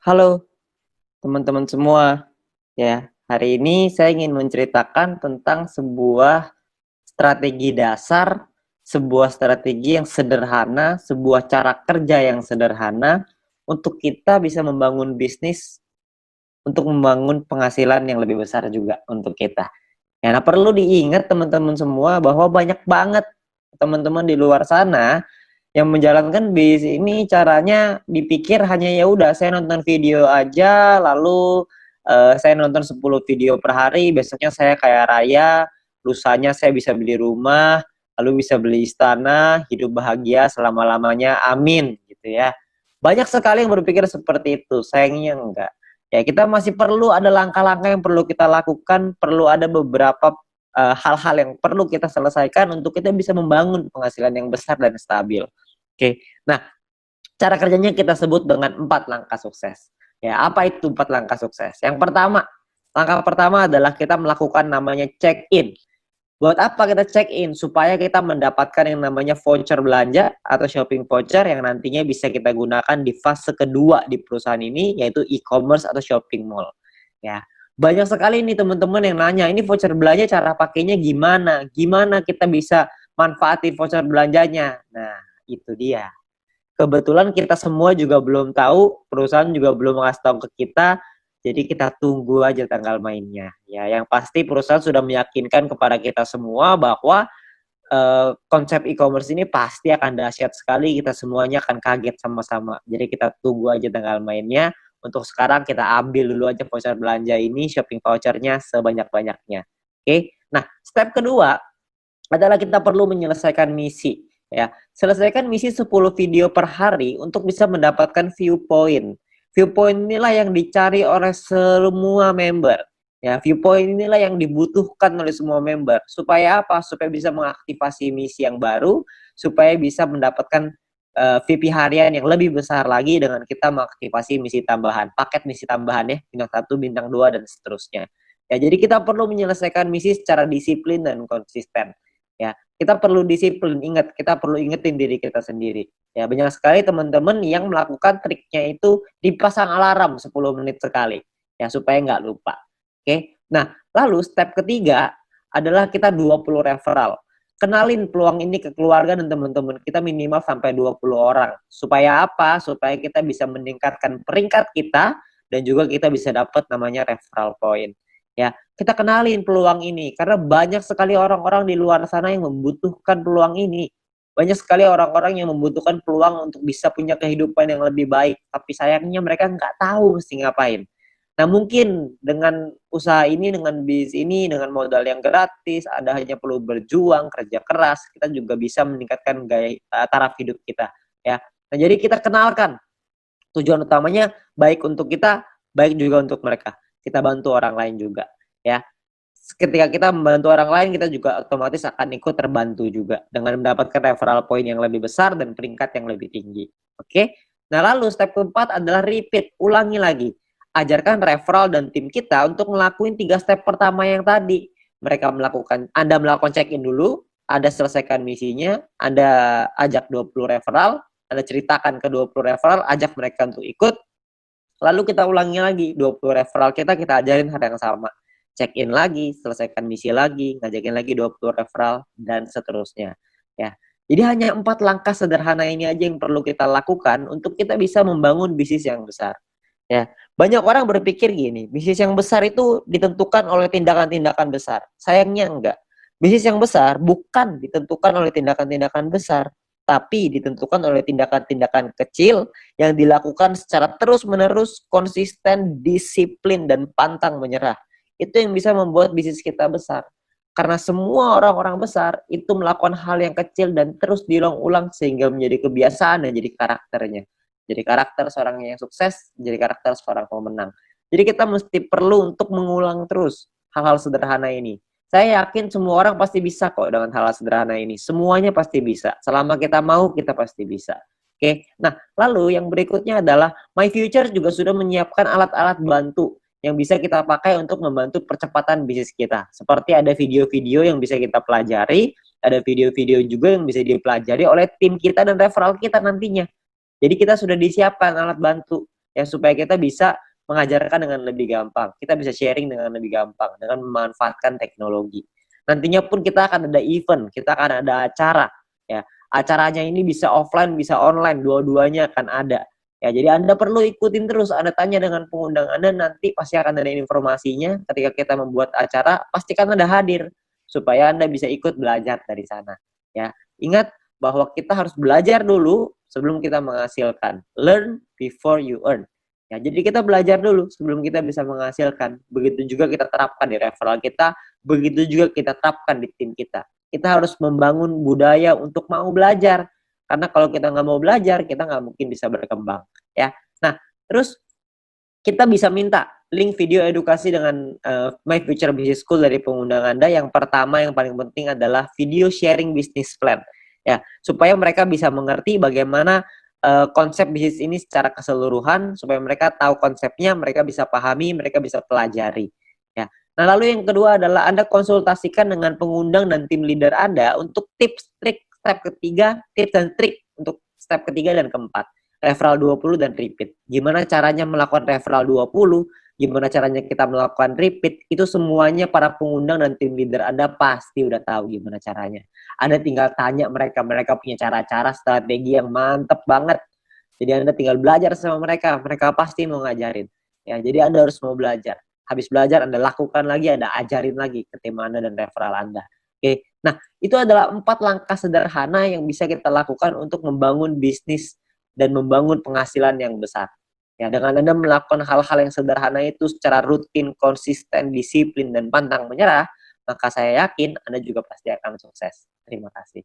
Halo teman-teman semua, ya. Hari ini saya ingin menceritakan tentang sebuah strategi dasar, sebuah strategi yang sederhana, sebuah cara kerja yang sederhana untuk kita bisa membangun bisnis, untuk membangun penghasilan yang lebih besar juga untuk kita. Ya, nah perlu diingat teman-teman semua bahwa banyak banget teman-teman di luar sana yang menjalankan bisnis ini caranya dipikir hanya ya udah saya nonton video aja lalu saya nonton 10 video per hari, besoknya saya kaya raya, lusanya saya bisa beli rumah, lalu bisa beli istana, hidup bahagia selama-lamanya, amin gitu ya. Banyak sekali yang berpikir seperti itu, sayangnya enggak. Ya, kita masih perlu ada langkah-langkah yang perlu kita lakukan, perlu ada beberapa hal-hal yang perlu kita selesaikan untuk kita bisa membangun penghasilan yang besar dan stabil. Oke, nah cara kerjanya kita sebut dengan 4 langkah sukses. Ya, apa itu 4 langkah sukses? Yang pertama, langkah pertama adalah kita melakukan namanya check-in. Buat apa kita check-in? Supaya kita mendapatkan yang namanya voucher belanja atau shopping voucher yang nantinya bisa kita gunakan di fase kedua di perusahaan ini, yaitu e-commerce atau shopping mall. Ya, banyak sekali nih teman-teman yang nanya, ini voucher belanja cara pakainya gimana? Gimana kita bisa manfaatin voucher belanjanya? Nah, itu dia. Kebetulan kita semua juga belum tahu, perusahaan juga belum ngasih tahu ke kita, jadi kita tunggu aja tanggal mainnya. Ya, yang pasti perusahaan sudah meyakinkan kepada kita semua bahwa konsep e-commerce ini pasti akan dahsyat sekali, kita semuanya akan kaget sama-sama. Jadi kita tunggu aja tanggal mainnya. Untuk sekarang kita ambil dulu aja voucher belanja ini, shopping vouchernya sebanyak-banyaknya. Oke, nah step kedua adalah kita perlu menyelesaikan misi. Ya, selesaikan misi 10 video per hari untuk bisa mendapatkan viewpoint. Viewpoint inilah yang dicari oleh semua member. Ya, viewpoint inilah yang dibutuhkan oleh semua member. Supaya apa? Supaya bisa mengaktifasi misi yang baru, supaya bisa mendapatkan VP harian yang lebih besar lagi dengan kita mengaktifasi misi tambahan, paket misi tambahan ya, bintang 1, bintang 2 dan seterusnya. Ya, jadi kita perlu menyelesaikan misi secara disiplin dan konsisten. Ya, kita perlu disiplin, ingat, kita perlu ingetin diri kita sendiri. Ya, banyak sekali teman-teman yang melakukan triknya itu dipasang alarm 10 menit sekali. Ya, supaya nggak lupa. Oke. Nah, lalu step ketiga adalah kita 20 referral. Kenalin peluang ini ke keluarga dan teman-teman kita minimal sampai 20 orang. Supaya apa? Supaya kita bisa meningkatkan peringkat kita dan juga kita bisa dapat namanya referral point. Ya, kita kenalin peluang ini karena banyak sekali orang-orang di luar sana yang membutuhkan peluang ini. Banyak sekali orang-orang yang membutuhkan peluang untuk bisa punya kehidupan yang lebih baik, tapi sayangnya mereka nggak tahu mesti ngapain. Nah, mungkin dengan usaha ini, dengan bisnis ini, dengan modal yang gratis, Anda hanya perlu berjuang, kerja keras, kita juga bisa meningkatkan gaya taraf hidup kita, ya. Nah, jadi kita kenalkan tujuan utamanya baik untuk kita, baik juga untuk mereka. Kita bantu orang lain juga, ya. Ketika kita membantu orang lain, kita juga otomatis akan ikut terbantu juga dengan mendapatkan referral point yang lebih besar dan peringkat yang lebih tinggi. Oke? Nah, lalu step keempat adalah repeat, ulangi lagi. Ajarkan referral dan tim kita untuk ngelakuin 3 step pertama yang tadi. Anda melakukan check-in dulu, Anda selesaikan misinya, Anda ajak 20 referral, Anda ceritakan ke 20 referral, ajak mereka untuk ikut, lalu kita ulangi lagi 20 referral kita ajarin hal yang sama. Check-in lagi, selesaikan misi lagi, ngajakin lagi 20 referral, dan seterusnya. Ya, jadi hanya 4 langkah sederhana ini aja yang perlu kita lakukan untuk kita bisa membangun bisnis yang besar. Ya, banyak orang berpikir gini, bisnis yang besar itu ditentukan oleh tindakan-tindakan besar. Sayangnya enggak. Bisnis yang besar bukan ditentukan oleh tindakan-tindakan besar, tapi ditentukan oleh tindakan-tindakan kecil yang dilakukan secara terus-menerus, konsisten, disiplin, dan pantang menyerah. Itu yang bisa membuat bisnis kita besar. Karena semua orang-orang besar itu melakukan hal yang kecil dan terus diulang-ulang sehingga menjadi kebiasaan dan jadi karakternya. Jadi karakter seorang yang sukses, jadi karakter seorang pemenang. Jadi kita mesti perlu untuk mengulang terus hal-hal sederhana ini. Saya yakin semua orang pasti bisa kok dengan hal-hal sederhana ini. Semuanya pasti bisa. Selama kita mau, kita pasti bisa. Oke. Nah, lalu yang berikutnya adalah My Future juga sudah menyiapkan alat-alat bantu yang bisa kita pakai untuk membantu percepatan bisnis kita. Seperti ada video-video yang bisa kita pelajari, ada video-video juga yang bisa dipelajari oleh tim kita dan referral kita nantinya. Jadi kita sudah disiapkan alat bantu. ya supaya kita bisa mengajarkan dengan lebih gampang, kita bisa sharing dengan lebih gampang dengan memanfaatkan teknologi. Nantinya pun kita akan ada event, kita akan ada acara, ya. Acaranya ini bisa offline, bisa online, dua-duanya akan ada. Ya, jadi Anda perlu ikutin terus, Anda tanya dengan pengundang Anda, nanti pasti akan ada informasinya. Ketika kita membuat acara, pastikan Anda hadir supaya Anda bisa ikut belajar dari sana. Ya, ingat bahwa kita harus belajar dulu sebelum kita menghasilkan. Learn before you earn. Ya, jadi kita belajar dulu sebelum kita bisa menghasilkan. Begitu juga kita terapkan di referral kita, begitu juga kita terapkan di tim kita. Kita harus membangun budaya untuk mau belajar. Karena kalau kita nggak mau belajar, kita nggak mungkin bisa berkembang. Ya, nah terus kita bisa minta link video edukasi dengan My Future Business School dari pengundang Anda. Yang pertama yang paling penting adalah video sharing business plan. Ya, supaya mereka bisa mengerti bagaimana konsep bisnis ini secara keseluruhan, supaya mereka tahu konsepnya, mereka bisa pahami, mereka bisa pelajari. Ya. Nah, lalu yang kedua adalah Anda konsultasikan dengan pengundang dan tim leader Anda untuk tips, trik, step ketiga, tips dan trik untuk step ketiga dan keempat. Referral 20 dan repeat. Gimana caranya melakukan referral 20, gimana caranya kita melakukan repeat, itu semuanya para pengundang dan tim leader Anda pasti udah tahu gimana caranya. Anda tinggal tanya mereka, mereka punya cara-cara, strategi yang mantep banget. Jadi Anda tinggal belajar sama mereka, mereka pasti mau ngajarin. Ya, jadi Anda harus mau belajar. Habis belajar, Anda lakukan lagi, Anda ajarin lagi ke tim Anda dan referral Anda. Oke, nah itu adalah 4 langkah sederhana yang bisa kita lakukan untuk membangun bisnis dan membangun penghasilan yang besar. Ya, dengan Anda melakukan hal-hal yang sederhana itu secara rutin, konsisten, disiplin, dan pantang menyerah, maka saya yakin Anda juga pasti akan sukses. Terima kasih.